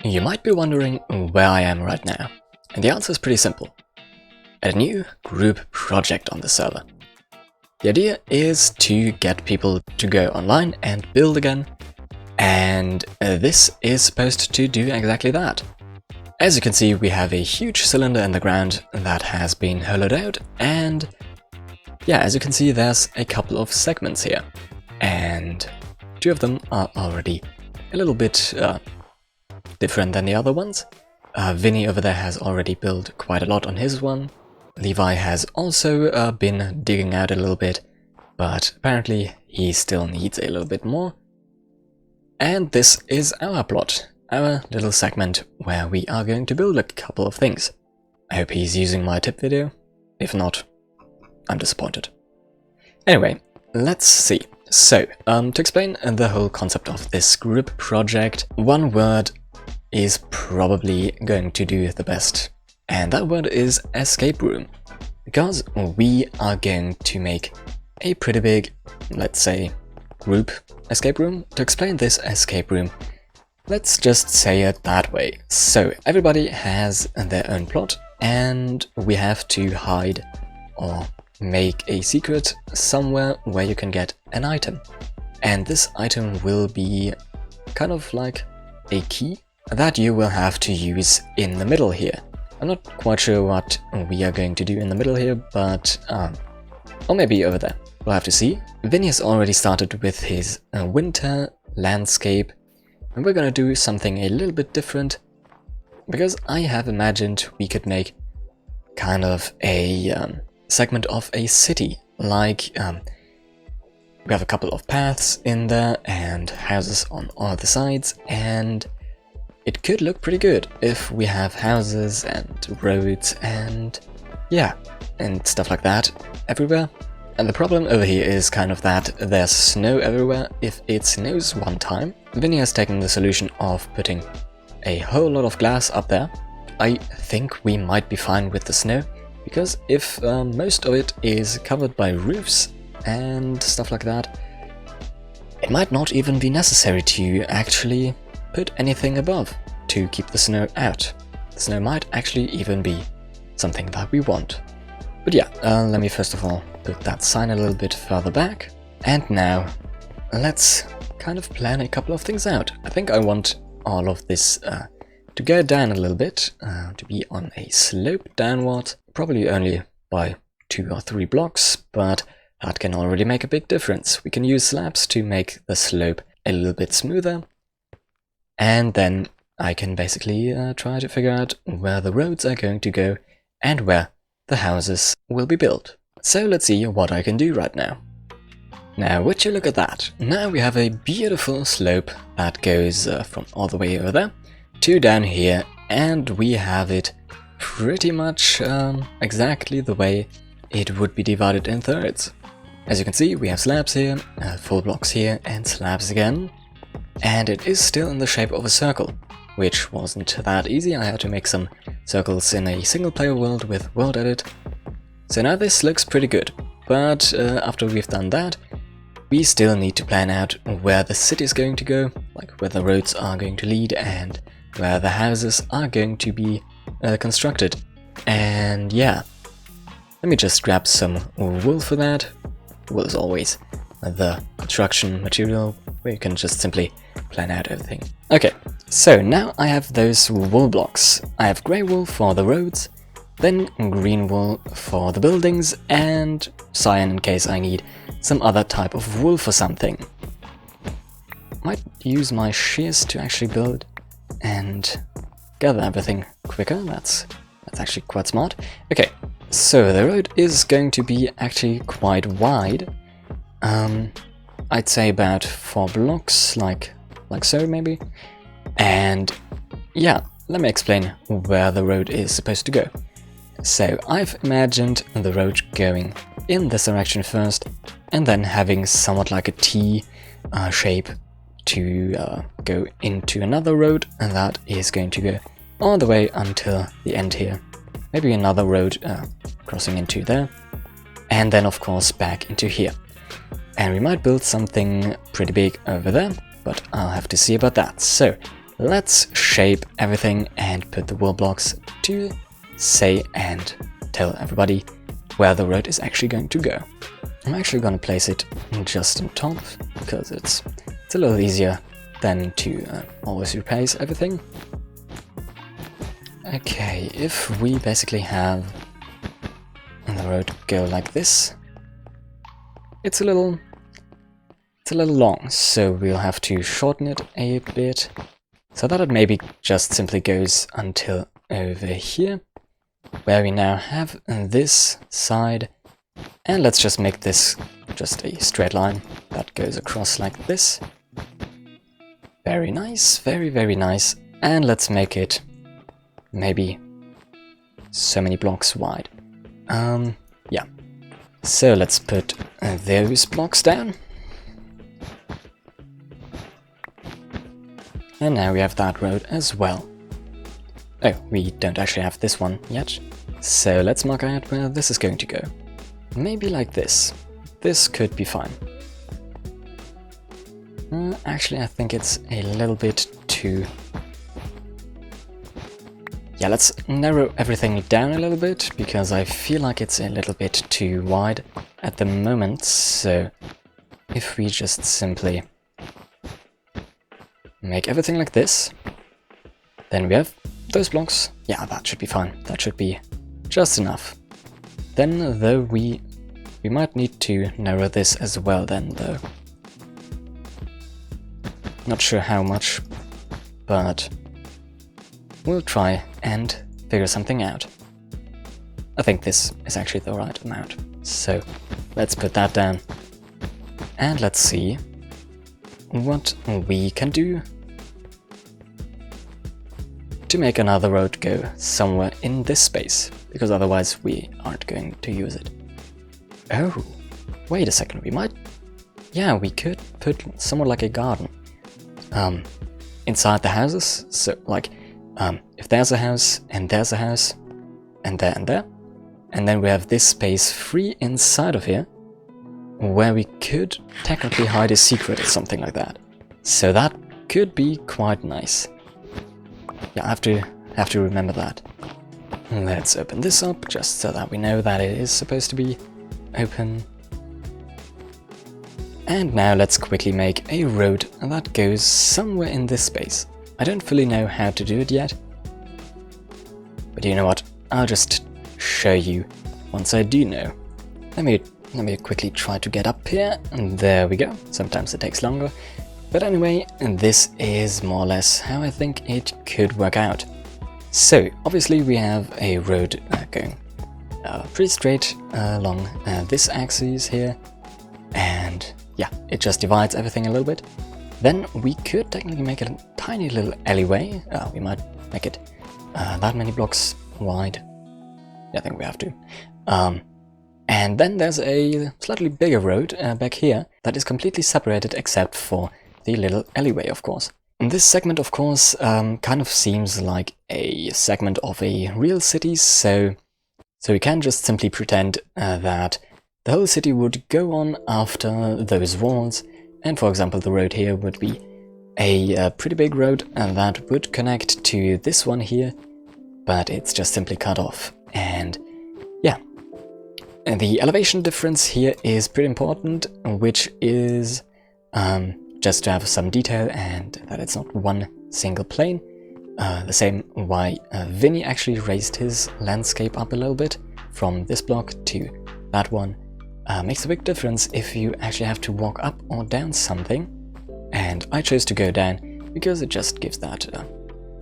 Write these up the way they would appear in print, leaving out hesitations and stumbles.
You might be wondering where I am right now, and the answer is pretty simple. A new group project on the server. The idea is to get people to go online and build again, and this is supposed to do exactly that. As you can see, we have a huge cylinder in the ground that has been hollowed out, and yeah, as you can see, there's a couple of segments here, and two of them are already a little bit different than the other ones. Vinny over there has already built quite a lot on his one. Levi has also been digging out a little bit, but apparently he still needs a little bit more. And this is our plot, our little segment where we are going to build a couple of things. I hope he's using my tip video. If not, I'm disappointed. Anyway, let's see. So, to explain the whole concept of this group project, one word is probably going to do the best. And that word is escape room. Because we are going to make a pretty big, let's say, group escape room. To explain this escape room, let's just say it that way. So, everybody has their own plot, and we have to hide or make a secret somewhere where you can get an item. And this item will be kind of like a key that you will have to use in the middle here. I'm not quite sure what we are going to do in the middle here, but or maybe over there. We'll have to see. Vinny has already started with his winter landscape, and we're gonna do something a little bit different, because I have imagined we could make kind of a segment of a city. Like we have a couple of paths in there and houses on all the sides, and it could look pretty good if we have houses and roads and yeah, and stuff like that everywhere. And the problem over here is kind of that there's snow everywhere if it snows one time. Vinny has taken the solution of putting a whole lot of glass up there. I think we might be fine with the snow, because if most of it is covered by roofs and stuff like that, it might not even be necessary to actually put anything above to keep the snow out. The snow might actually even be something that we want. But yeah, let me first of all put that sign a little bit further back. And now, let's kind of plan a couple of things out. I think I want all of this to go down a little bit, to be on a slope downward, probably only by 2 or 3 blocks, but that can already make a big difference. We can use slabs to make the slope a little bit smoother, and then I can basically try to figure out where the roads are going to go and where the houses will be built. So let's see what I can do right now. Now, would you look at that? Now we have a beautiful slope that goes from all the way over there to down here, and we have it pretty much exactly the way it would be divided in thirds. As you can see, we have slabs here, full blocks here, and slabs again. And it is still in the shape of a circle, which wasn't that easy. I had to make some circles in a single player world with world edit. So now this looks pretty good, but after we've done that, we still need to plan out where the city is going to go, like where the roads are going to lead and where the houses are going to be constructed. And yeah, let me just grab some wool for that. Wool is always the construction material where you can just simply plan out everything. Okay, so now I have those wool blocks. I have grey wool for the roads, then green wool for the buildings, and cyan in case I need some other type of wool for something. Might use my shears to actually build and gather everything quicker. That's actually quite smart. Okay, so the road is going to be actually quite wide. I'd say about 4 blocks, like so maybe. And yeah, let me explain where the road is supposed to go. So I've imagined the road going in this direction first, and then having somewhat like a T shape to go into another road, and that is going to go all the way until the end here. Maybe another road crossing into there, and then of course back into here. And we might build something pretty big over there, but I'll have to see about that. So let's shape everything and put the wall blocks to say and tell everybody where the road is actually going to go. I'm actually going to place it just on top, because it's a little easier than to always replace everything. Okay, if we basically have the road go like this, it's a little long, so we'll have to shorten it a bit, so that it maybe just simply goes until over here, where we now have this side. And let's just make this just a straight line that goes across like this. Very nice, very, very nice. And let's make it maybe so many blocks wide. Yeah. So let's put those blocks down. And now we have that road as well. Oh, we don't actually have this one yet. So let's mark out where this is going to go. Maybe like this. This could be fine. Actually, I think it's a little bit too... Yeah, let's narrow everything down a little bit, because I feel like it's a little bit too wide at the moment. So if we just simply make everything like this, then we have those blocks. Yeah, that should be fine. That should be just enough. Then, though, we might need to narrow this as well then, though. Not sure how much, but we'll try and figure something out. I think this is actually the right amount, so let's put that down. And let's see what we can do to make another road go somewhere in this space, because otherwise we aren't going to use it. Oh, wait a second, we might... Yeah, we could put somewhat like a garden inside the houses. So, like, if there's a house, and there's a house, and there, and then we have this space free inside of here, where we could technically hide a secret or something like that. So that could be quite nice. Yeah, I have to remember that. Let's open this up, just so that we know that it is supposed to be open. And now let's quickly make a road that goes somewhere in this space. I don't fully know how to do it yet, but you know what, I'll just show you once I do know. Let me quickly try to get up here, and there we go. Sometimes it takes longer. But anyway, this is more or less how I think it could work out. So, obviously we have a road going pretty straight along this axis here, and yeah, it just divides everything a little bit. Then we could technically make a tiny little alleyway. We might make it that many blocks wide. Yeah, I think we have to. And then there's a slightly bigger road back here that is completely separated except for the little alleyway, of course. And this segment, of course, kind of seems like a segment of a real city, so we can just simply pretend that the whole city would go on after those walls, and for example the road here would be a pretty big road and that would connect to this one here, but it's just simply cut off. And yeah, and the elevation difference here is pretty important, which is just to have some detail and that it's not one single plane. The same why Vinny actually raised his landscape up a little bit from this block to that one. Makes a big difference if you actually have to walk up or down something, and I chose to go down because it just gives that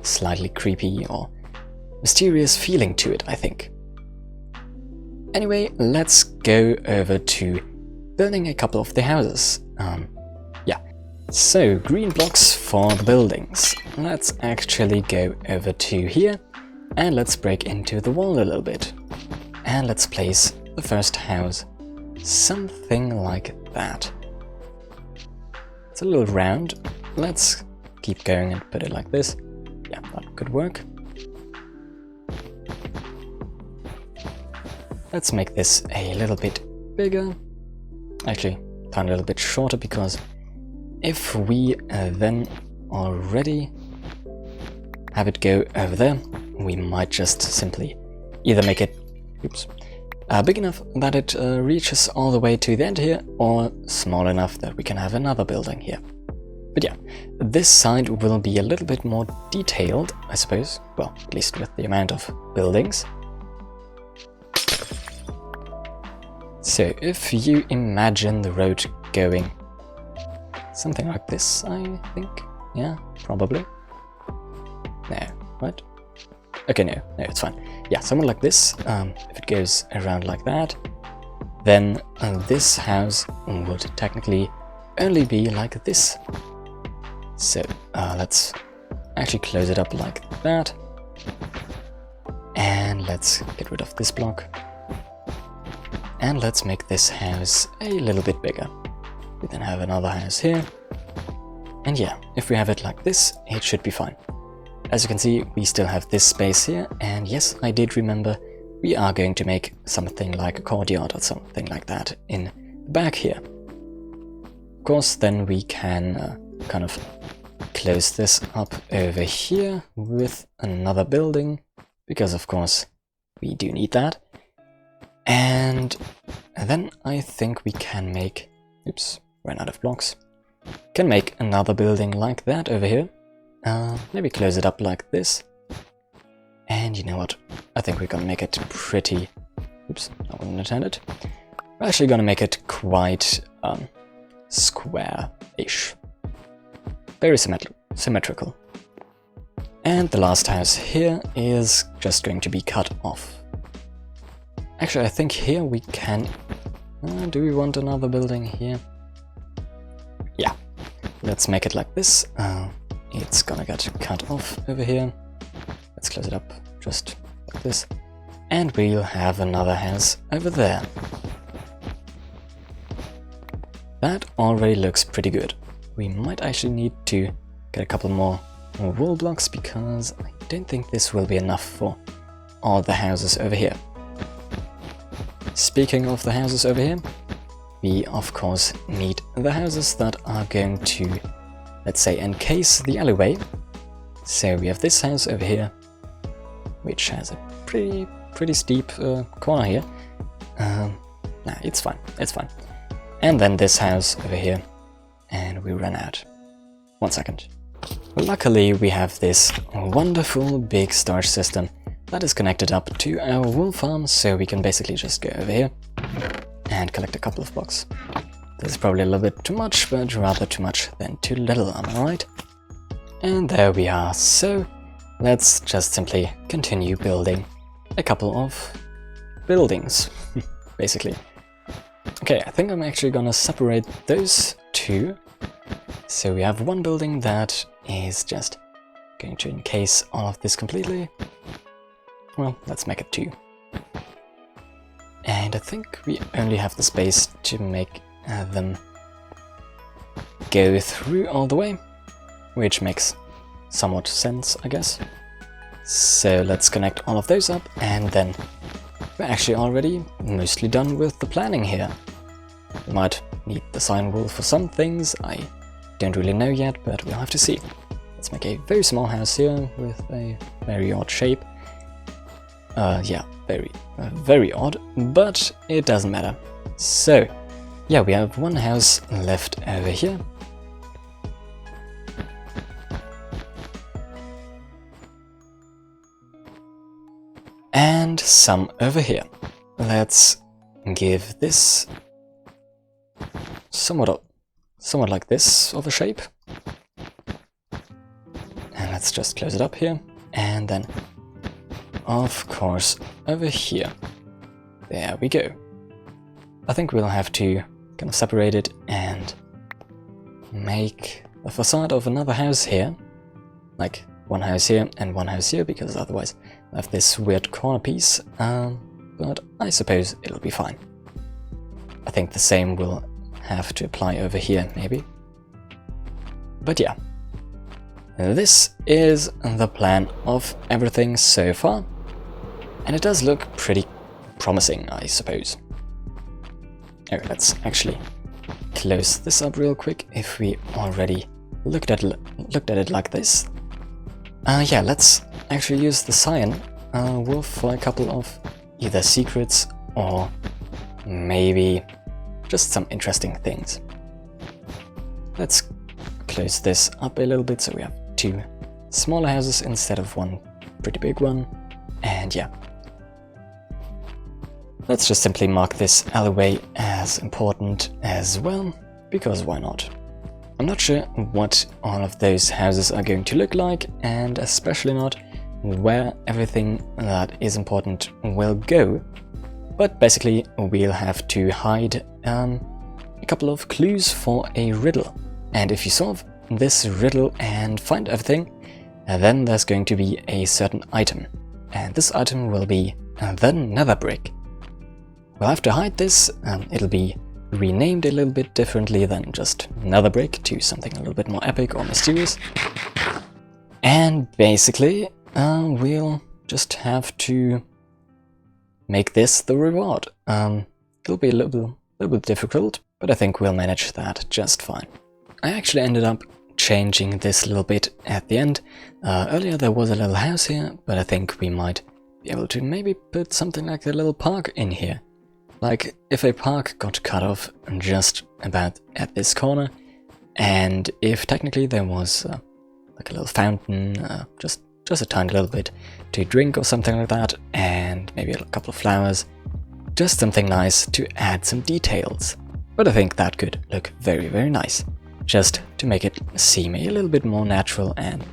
slightly creepy or mysterious feeling to it, I think. Anyway, let's go over to building a couple of the houses. Yeah, so green blocks for the buildings. Let's actually go over to here and let's break into the wall a little bit. And let's place the first house something like that. It's a little round. Let's keep going and put it like this. Yeah, that could work. Let's make this a little bit bigger. Actually, a little bit shorter, because if we then already have it go over there, we might just simply either make it big enough that it reaches all the way to the end here, or small enough that we can have another building here. But yeah, this side will be a little bit more detailed, I suppose. Well, at least with the amount of buildings. So if you imagine the road going something like this, I think. Yeah, probably. No, right? Okay, no, it's fine. Yeah, somewhat like this. If it goes around like that, then this house would technically only be like this. So let's actually close it up like that. And let's get rid of this block. And let's make this house a little bit bigger. We then have another house here. And yeah, if we have it like this, it should be fine. As you can see, we still have this space here, and yes, I did remember we are going to make something like a courtyard or something like that in the back here. Of course, then we can kind of close this up over here with another building, because of course we do need that. And then I think we can make, oops, ran out of blocks, can make another building like that over here. Maybe close it up like this. And you know what? I think we're gonna make it pretty... Oops, I wasn't intended. We're actually gonna make it quite square-ish. Very symmetrical. And the last house here is just going to be cut off. Actually, I think here we can... do we want another building here? Yeah. Let's make it like this. It's gonna get cut off over here. Let's close it up just like this. And we'll have another house over there. That already looks pretty good. We might actually need to get a couple more wool blocks, because I don't think this will be enough for all the houses over here. Speaking of the houses over here, we of course need the houses that are going to, let's say, encase the alleyway. So we have this house over here, which has a pretty steep corner here. Nah, it's fine, it's fine. And then this house over here, and we run out. 1 second. Luckily we have this wonderful big storage system that is connected up to our wool farm, so we can basically just go over here and collect a couple of blocks. This is probably a little bit too much, but rather too much than too little, am I right? And there we are. So let's just simply continue building a couple of buildings, basically. Okay, I think I'm actually gonna separate those two. So we have one building that is just going to encase all of this completely. Well, let's make it 2. And I think we only have the space to make them go through all the way, which makes somewhat sense, I guess. So let's connect all of those up, and then we're actually already mostly done with the planning here. We might need the sign wool for some things, I don't really know yet, but we'll have to see. Let's make a very small house here with a very odd shape. Yeah, very odd, but it doesn't matter. So, yeah, we have one house left over here. And some over here. Let's give this somewhat like this of a shape. And let's just close it up here. And then, of course, over here. There we go. I think we'll have to kind of separate it and make a facade of another house here. Like one house here and one house here, because otherwise I have this weird corner piece. But I suppose it'll be fine. I think the same will have to apply over here, maybe. But yeah. This is the plan of everything so far. And it does look pretty promising, I suppose. Okay, let's actually close this up real quick. If we already looked at it like this, Yeah, let's actually use the cyan wolf for a couple of either secrets or maybe just some interesting things. Let's close this up a little bit so we have 2 smaller houses instead of one pretty big one. And yeah, let's just simply mark this alleyway as important as well, because why not? I'm not sure what all of those houses are going to look like, and especially not where everything that is important will go. But basically we'll have to hide a couple of clues for a riddle. And if you solve this riddle and find everything, then there's going to be a certain item. And this item will be the nether brick. We'll have to hide this, it'll be renamed a little bit differently than just nether brick to something a little bit more epic or mysterious. And basically we'll just have to make this the reward. It'll be a little bit difficult, but I think we'll manage that just fine. I actually ended up changing this a little bit at the end. Earlier there was a little house here, but I think we might be able to maybe put something like a little park in here. Like if a park got cut off just about at this corner, and if technically there was like a little fountain, just a tiny little bit to drink or something like that, and maybe a couple of flowers, just something nice to add some details. But I think that could look very, very nice, just to make it seem a little bit more natural and a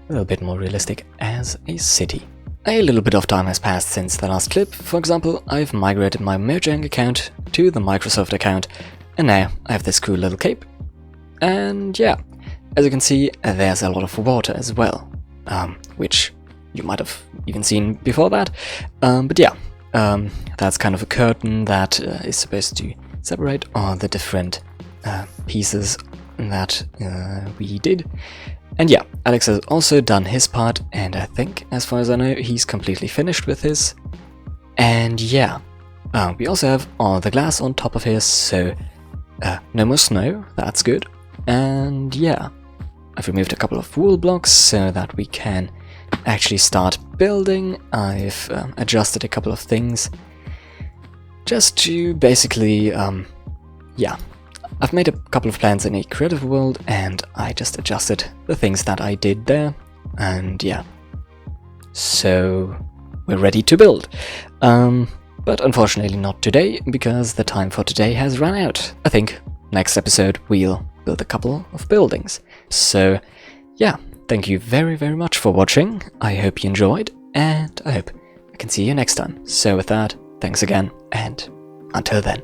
little bit more realistic as a city. A little bit of time has passed since the last clip. For example, I've migrated my Mojang account to the Microsoft account, and now I have this cool little cape. And yeah, as you can see, there's a lot of water as well, which you might have even seen before that. But yeah, that's kind of a curtain that is supposed to separate all the different pieces that we did. And yeah, Alex has also done his part, and I think, as far as I know, he's completely finished with his. And yeah, we also have all the glass on top of here, so no more snow, that's good. And yeah, I've removed a couple of wool blocks so that we can actually start building. I've adjusted a couple of things just to basically, yeah, I've made a couple of plans in a creative world, and I just adjusted the things that I did there, and yeah, so we're ready to build. But unfortunately not today, because the time for today has run out. I think next episode we'll build a couple of buildings. So yeah, thank you very, very much for watching. I hope you enjoyed, and I hope I can see you next time. So with that, thanks again, and until then.